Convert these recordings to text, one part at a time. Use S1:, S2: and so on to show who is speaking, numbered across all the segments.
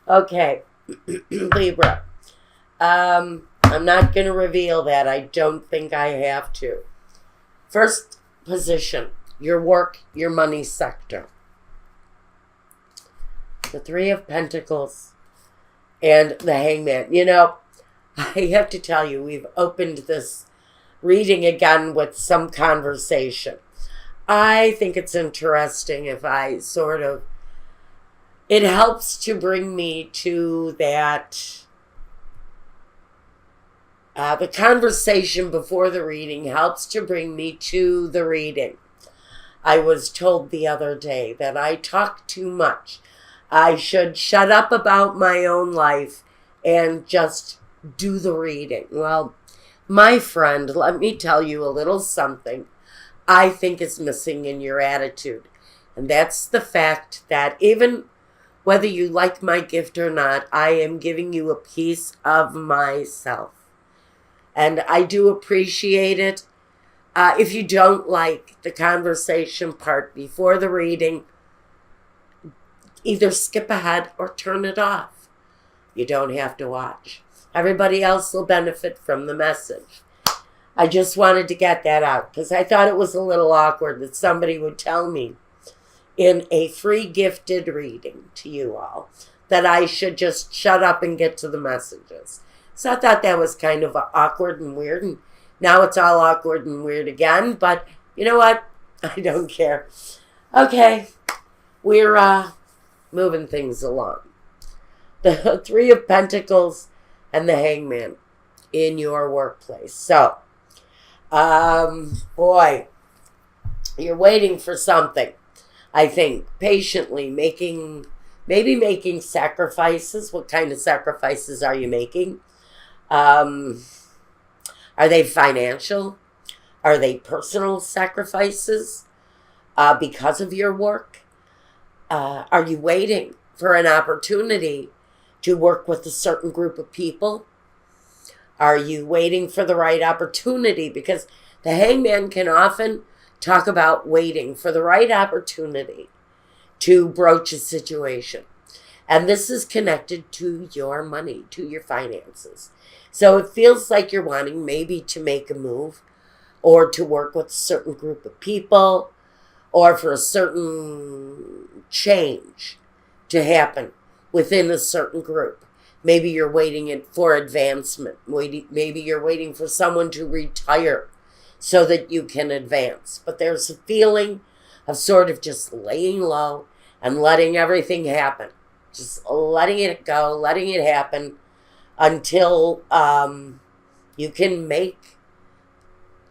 S1: Okay, Libra. I'm not going to reveal that. I don't think I have to. First position, your work, your money sector. The Three of Pentacles and the Hangman. You know, I have to tell you, we've opened this reading again with some conversation. I think it's interesting if I it helps to bring me to that, the conversation before the reading helps to bring me to the reading. I was told the other day that I talk too much. I should shut up about my own life and just do the reading. Well, my friend, let me tell you a little something I think is missing in your attitude. And that's the fact that even whether you like my gift or not, I am giving you a piece of myself. And I do appreciate it. If you don't like the conversation part before the reading, either skip ahead or turn it off. You don't have to watch. Everybody else will benefit from the message. I just wanted to get that out because I thought it was a little awkward that somebody would tell me in a free gifted reading to you all that I should just shut up and get to the messages. So I thought that was kind of awkward and weird, and now it's all awkward and weird again, but you know what? I don't care. Okay, we're moving things along. The Three of Pentacles and the Hangman in your workplace. So, boy, you're waiting for something, I think, patiently maybe making sacrifices. What kind of sacrifices are you making? Are they financial? Are they personal sacrifices because of your work? Are you waiting for an opportunity to work with a certain group of people? Are you waiting for the right opportunity? Because the Hangman can often talk about waiting for the right opportunity to broach a situation. And this is connected to your money, to your finances. So it feels like you're wanting maybe to make a move or to work with a certain group of people or for a certain change to happen within a certain group. Maybe you're waiting for advancement. Maybe you're waiting for someone to retire so that you can advance. But there's a feeling of sort of just laying low and letting everything happen. Just letting it go, letting it happen until you can make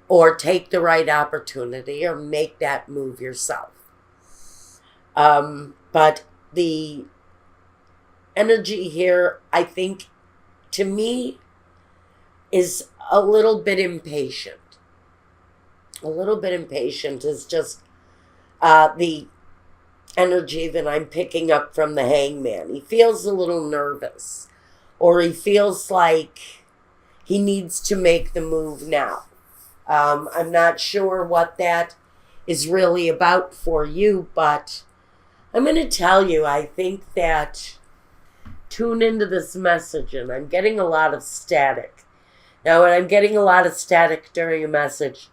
S1: or take the right opportunity or make that move yourself. But the energy here, I think, to me, is a little bit impatient. A little bit impatient is just the energy that I'm picking up from the Hangman. He feels a little nervous, or he feels like he needs to make the move now. I'm not sure what that is really about for you, but I'm going to tell you, I think that tune into this message, and I'm getting a lot of static. Now, when I'm getting a lot of static during a message,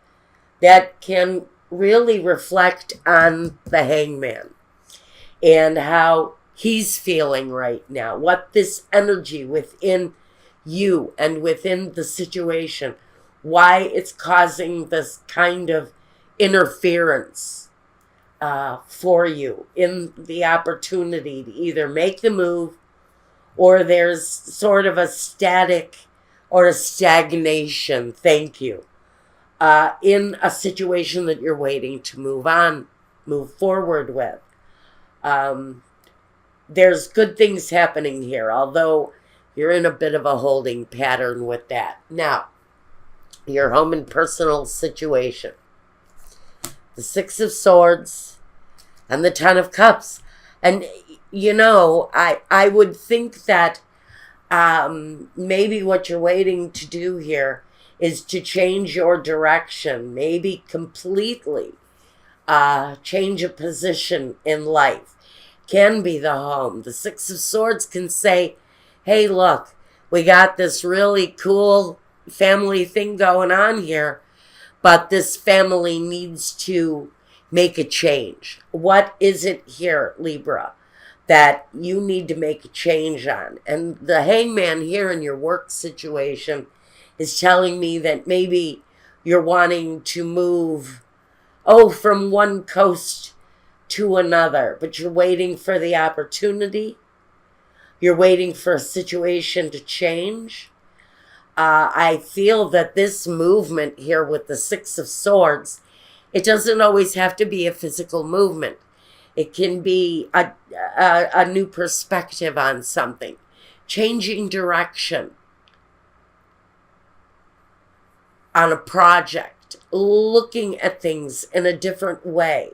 S1: that can really reflect on the Hangman and how he's feeling right now, what this energy within you and within the situation, why it's causing this kind of interference for you in the opportunity to either make the move, or there's sort of a static or a stagnation, thank you, in a situation that you're waiting to move forward with. There's good things happening here, although you're in a bit of a holding pattern with that. Now, your home and personal situation. The Six of Swords and the Ten of Cups. And, you know, I would think that maybe what you're waiting to do here is to change your direction, maybe completely change a position in life. can be the home. The Six of Swords can say, hey, look, we got this really cool family thing going on here, but this family needs to make a change. What is it here, Libra, that you need to make a change on? And the Hangman here in your work situation is telling me that maybe you're wanting to move, from one coast to another, but you're waiting for the opportunity. You're waiting for a situation to change. I feel that this movement here with the Six of Swords, it doesn't always have to be a physical movement. It can be a new perspective on something, changing direction on a project, looking at things in a different way.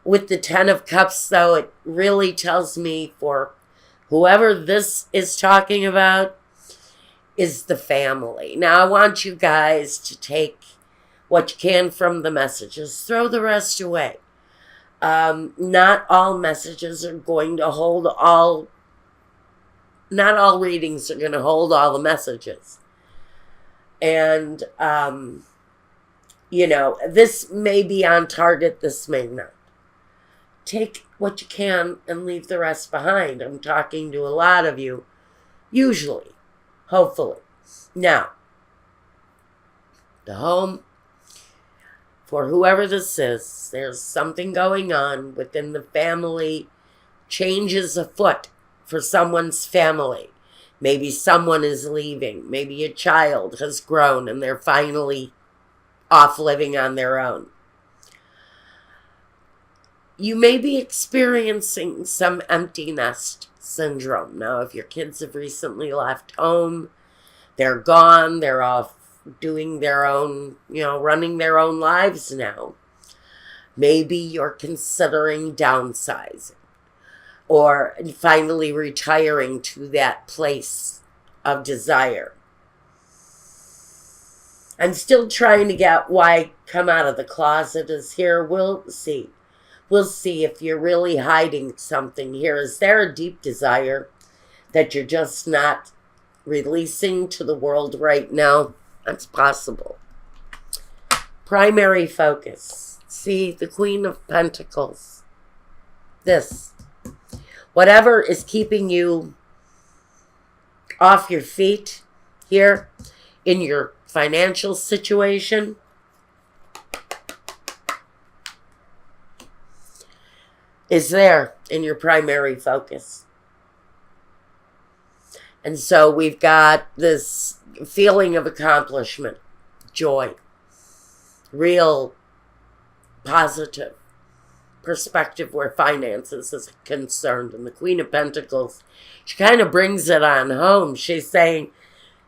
S1: With the Ten of Cups, though, it really tells me for whoever this is talking about is the family. Now, I want you guys to take what you can from the messages. Throw the rest away. Not all messages are going to hold all... Not all readings are going to hold all the messages. And, this may be on target, this may not. Take what you can and leave the rest behind. I'm talking to a lot of you, usually, hopefully. Now, the home, for whoever this is, there's something going on within the family, changes afoot for someone's family. Maybe someone is leaving. Maybe a child has grown and they're finally off living on their own. You may be experiencing some empty nest syndrome. Now, if your kids have recently left home, they're gone, they're off doing their own, running their own lives now. Maybe you're considering downsizing or finally retiring to that place of desire. I'm still trying to get why come out of the closet is here. We'll see. We'll see if you're really hiding something here. Is there a deep desire that you're just not releasing to the world right now? That's possible. Primary focus. See, the Queen of Pentacles. This. Whatever is keeping you off your feet here in your financial situation, is there in your primary focus. And so we've got this feeling of accomplishment, joy, real positive perspective where finances is concerned. And the Queen of Pentacles, she kind of brings it on home. She's saying,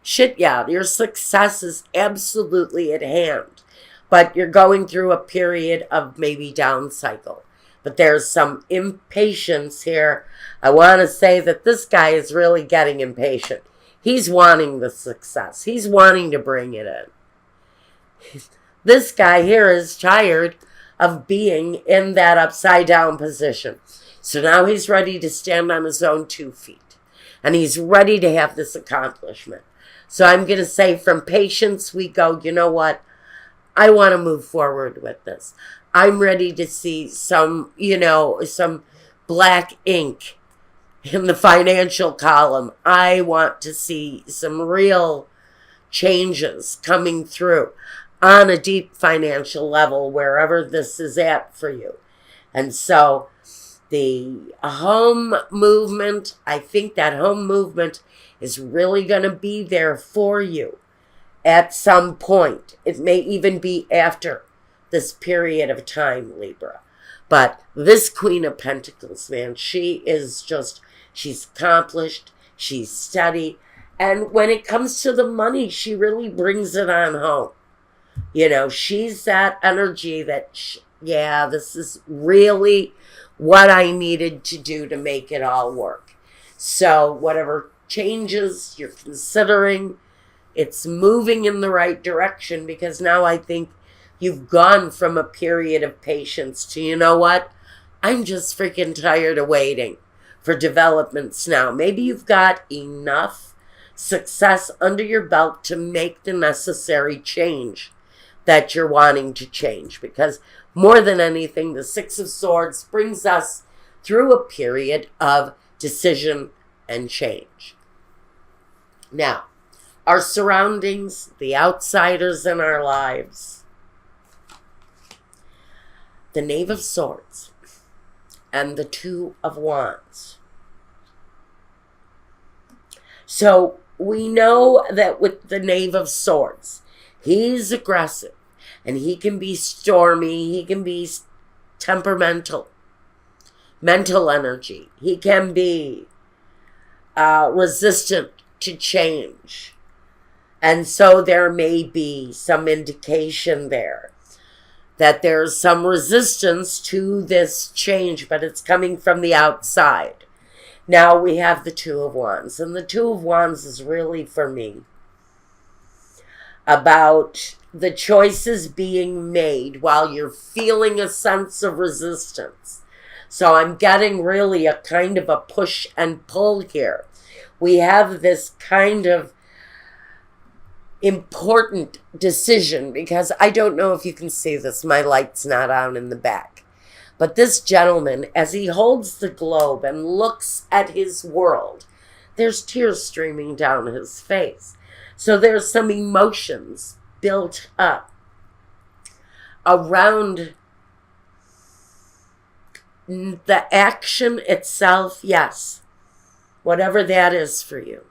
S1: shit, yeah, your success is absolutely at hand, but you're going through a period of maybe down cycle. But there's some impatience here. I want to say that this guy is really getting impatient. He's wanting the success. He's wanting to bring it in. This guy here is tired of being in that upside down position. So now he's ready to stand on his own 2 feet. And he's ready to have this accomplishment. So I'm going to say from patience we go, you know what? I want to move forward with this. I'm ready to see some black ink in the financial column. I want to see some real changes coming through on a deep financial level, wherever this is at for you. And so the home movement, I think that home movement is really going to be there for you at some point. It may even be after this period of time, Libra. But this Queen of Pentacles, man, she's accomplished, she's steady. And when it comes to the money, she really brings it on home. She's that energy that, this is really what I needed to do to make it all work. So whatever changes you're considering, it's moving in the right direction, because now I think you've gone from a period of patience to, you know what? I'm just freaking tired of waiting for developments now. Maybe you've got enough success under your belt to make the necessary change that you're wanting to change. Because more than anything, the Six of Swords brings us through a period of decision and change. Now, our surroundings, the outsiders in our lives, the Knave of Swords, and the Two of Wands. So we know that with the Knave of Swords, he's aggressive and he can be stormy, he can be temperamental, mental energy, he can be resistant to change. And so there may be some indication there that there's some resistance to this change, but it's coming from the outside. Now we have the Two of Wands, and the Two of Wands is really, for me, about the choices being made while you're feeling a sense of resistance. So I'm getting really a kind of a push and pull here. We have this kind of important decision, because I don't know if you can see this, my light's not on in the back, but this gentleman, as he holds the globe and looks at his world, there's tears streaming down his face. So there's some emotions built up around the action itself. Yes, whatever that is for you.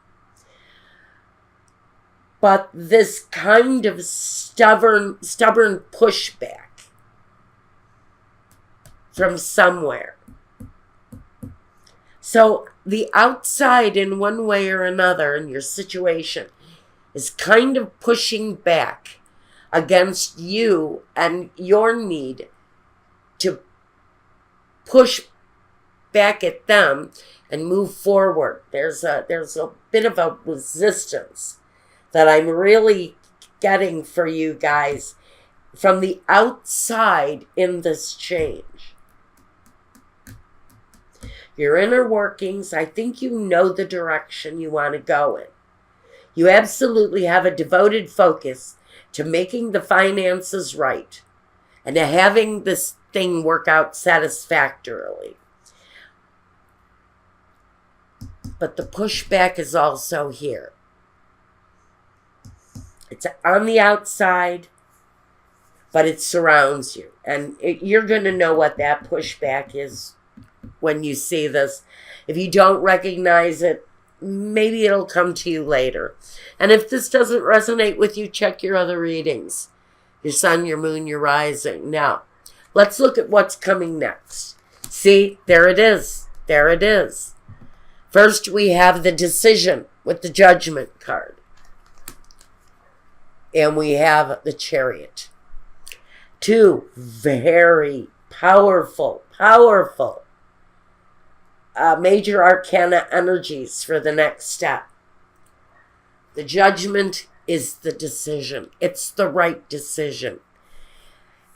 S1: But this kind of stubborn pushback from somewhere. So the outside, in one way or another, in your situation, is kind of pushing back against you and your need to push back at them and move forward. There's a bit of a resistance that I'm really getting for you guys from the outside in this change. Your inner workings, I think you know the direction you want to go in. You absolutely have a devoted focus to making the finances right and to having this thing work out satisfactorily. But the pushback is also here. It's on the outside, but it surrounds you. And you're going to know what that pushback is when you see this. If you don't recognize it, maybe it'll come to you later. And if this doesn't resonate with you, check your other readings. Your sun, your moon, your rising. Now, let's look at what's coming next. See, there it is. There it is. First, we have the decision with the Judgment card. And we have the Chariot. Two very powerful major arcana energies for the next step. The Judgment is the decision. It's the right decision.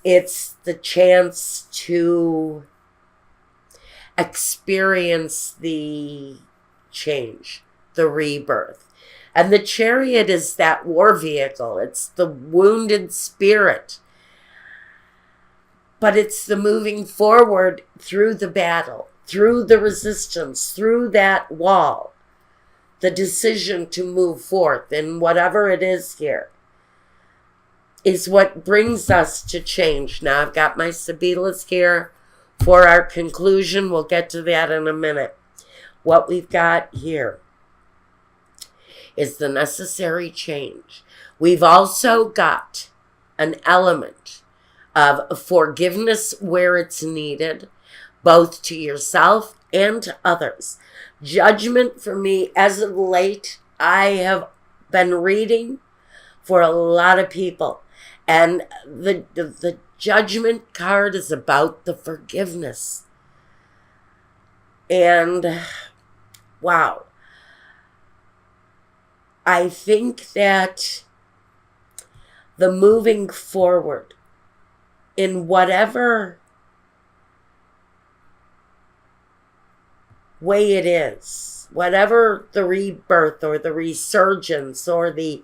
S1: It's the chance to experience the change, the rebirth. And the Chariot is that war vehicle. It's the wounded spirit. But it's the moving forward through the battle, through the resistance, through that wall. The decision to move forth in whatever it is here is what brings us to change. Now I've got my Sibilas here for our conclusion. We'll get to that in a minute. What we've got here is the necessary change. We've also got an element of forgiveness where it's needed, both to yourself and to others. Judgment for me, as of late, I have been reading for a lot of people. And the Judgment card is about the forgiveness. And wow. I think that the moving forward in whatever way it is, whatever the rebirth or the resurgence or the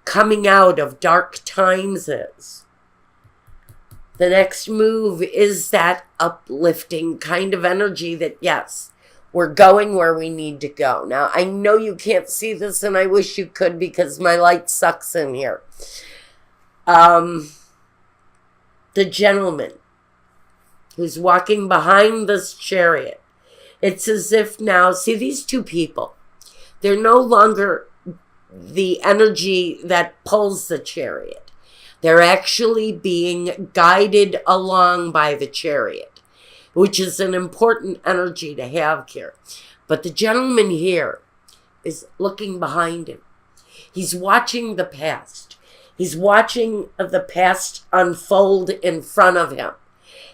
S1: coming out of dark times is, the next move is that uplifting kind of energy that, yes, we're going where we need to go. Now, I know you can't see this, and I wish you could because my light sucks in here. The gentleman who's walking behind this chariot, it's as if now, see these two people, they're no longer the energy that pulls the chariot. They're actually being guided along by the chariot, which is an important energy to have here. But the gentleman here is looking behind him. He's watching the past. He's watching the past unfold in front of him.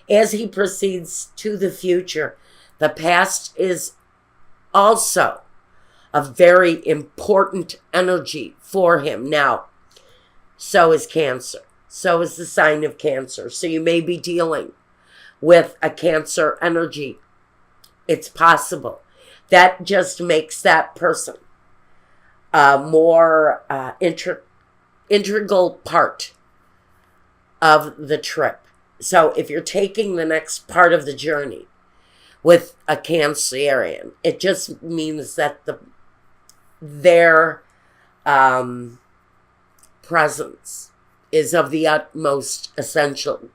S1: As he proceeds to the future, the past is also a very important energy for him. Now, so is Cancer. So is the sign of Cancer. So you may be dealing with a Cancer energy. It's possible. That just makes that person a more integral part of the trip. So if you're taking the next part of the journey with a Cancerian, it just means that their presence is of the utmost essential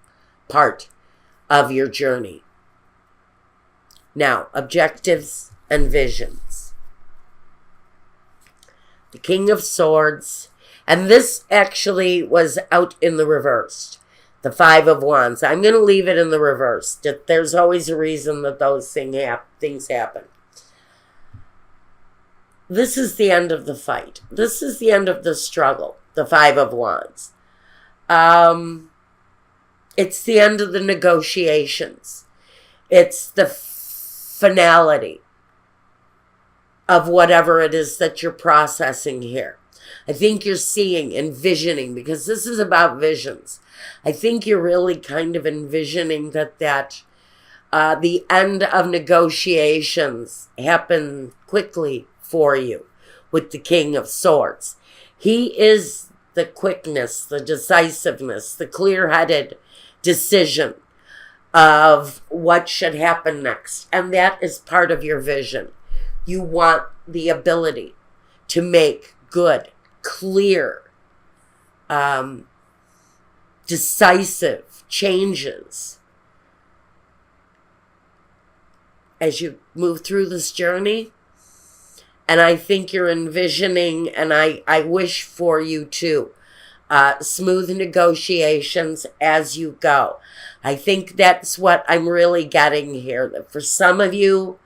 S1: part of your journey. Now, objectives and visions. The King of Swords, and this actually was out in the reverse. The Five of Wands. I'm going to leave it in the reverse. There's always a reason that those things happen. This is the end of the fight. This is the end of the struggle. The Five of Wands. It's the end of the negotiations. It's the finality of whatever it is that you're processing here. I think you're seeing, envisioning, because this is about visions. I think you're really kind of envisioning that the end of negotiations happen quickly for you with the King of Swords. He is the quickness, the decisiveness, the clear-headed decision of what should happen next. And that is part of your vision. You want the ability to make good, clear, decisive changes as you move through this journey. And I think you're envisioning, and I wish for you too, smooth negotiations as you go. I think that's what I'm really getting here. That for some of you,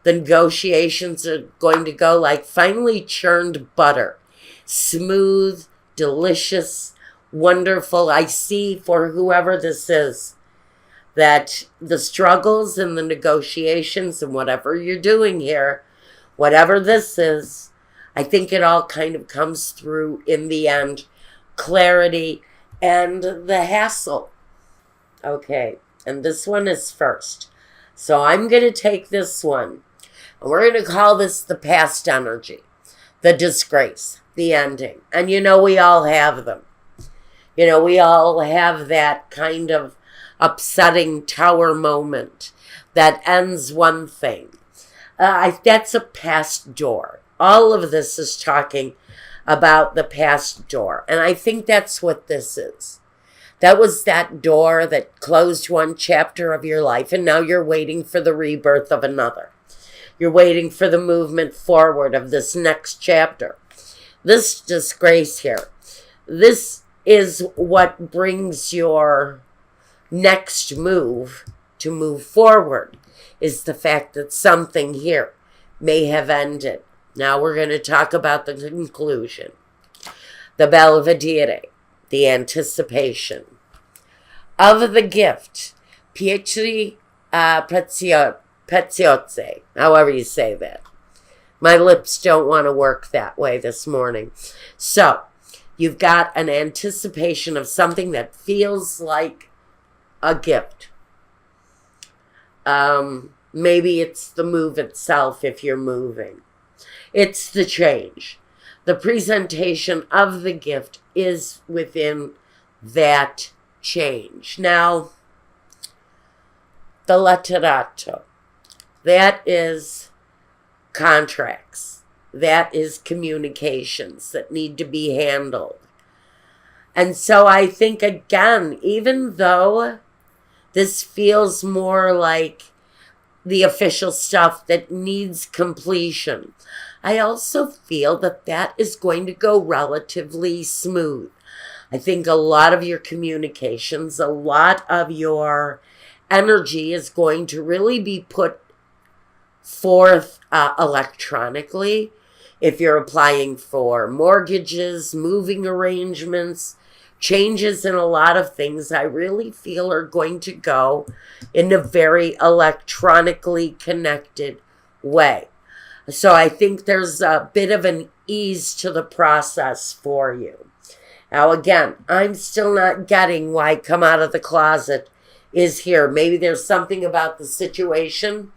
S1: the negotiations are going to go like finely churned butter. Smooth, delicious, wonderful. I see for whoever this is that the struggles and the negotiations and whatever you're doing here, whatever this is, I think it all kind of comes through in the end. Clarity and the hassle. Okay, and this one is first. So I'm going to take this one, and we're going to call this the past energy, the disgrace, the ending. And you know, we all have them. You know, we all have that kind of upsetting tower moment that ends one thing. That's a past door. All of this is talking about the past door. And I think that's what this is. That was that door that closed one chapter of your life, and now you're waiting for the rebirth of another. You're waiting for the movement forward of this next chapter. This disgrace here, this is what brings your next move to move forward, is the fact that something here may have ended. Now we're going to talk about the conclusion. The Belvedere, the anticipation of the gift, Pietri Preziosi, however you say that. My lips don't want to work that way this morning. So, you've got an anticipation of something that feels like a gift. Maybe it's the move itself if you're moving. It's the change. The presentation of the gift is within that change. Now, the letterato, that is contracts. That is communications that need to be handled. And so I think, again, even though this feels more like the official stuff that needs completion, I also feel that that is going to go relatively smooth. I think a lot of your communications, a lot of your energy is going to really be put forth electronically. If you're applying for mortgages, moving arrangements, changes in a lot of things, I really feel are going to go in a very electronically connected way. So I think there's a bit of an ease to the process for you. Now, again, I'm still not getting why come out of the closet is here. Maybe there's something about the situation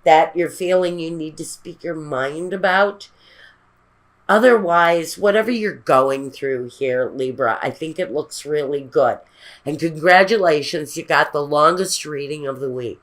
S1: that you're feeling you need to speak your mind about. Otherwise, whatever you're going through here, Libra, I think it looks really good. And congratulations, you got the longest reading of the week.